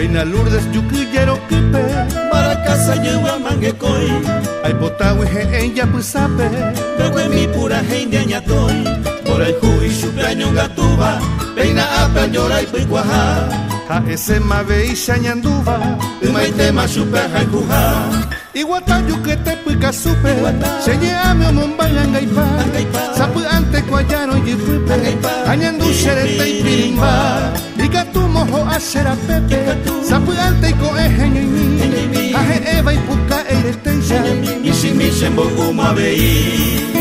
Reina Lourdes yuquillero kipe Maracasa yewa manguecoy Ay potawi he en yapusape Bewe mi pura gente añatoy Por el juicio chupeaño gatuba Peina apa llora y picuaja Ha ese mabe y shañanduba Umaite ma chupeja y cuja Iguatayu que te pica supe Señe ame o mombayanga y pa Sapu ante cuayaro y fuipe Añandu xerete y pirimba Y gatu mojo a xera pepe Sapu ante y coejeño y mi Aje eva y puca e ireteja Misi misi en boguma veí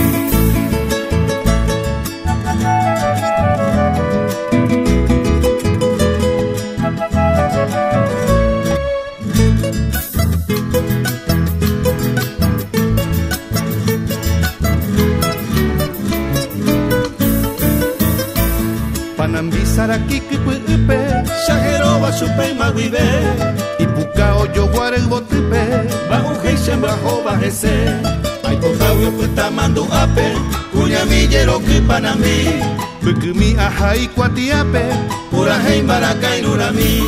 Panambizara kiki puipe Shajeroba supe maguibe Ipukao yo guare el botipe Bajo geisha bajo bajese Ay potawio puta mando ape Cuñamillero que panamí Bukumi ajai kuatiape Pura hei maracay nurami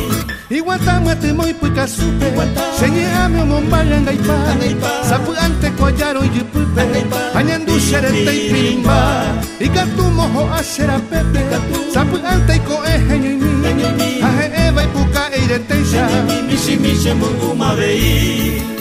Iguatamu atimo y puica supe Señe ame o mombayanga y pa Sapu ante cuayaro y puipe Añandu xerete y pirimba Y gatu mojo a xera pepe Sapu ante y coejeño y mi Aje eva y puca e ireteja Misi misi en boguma veí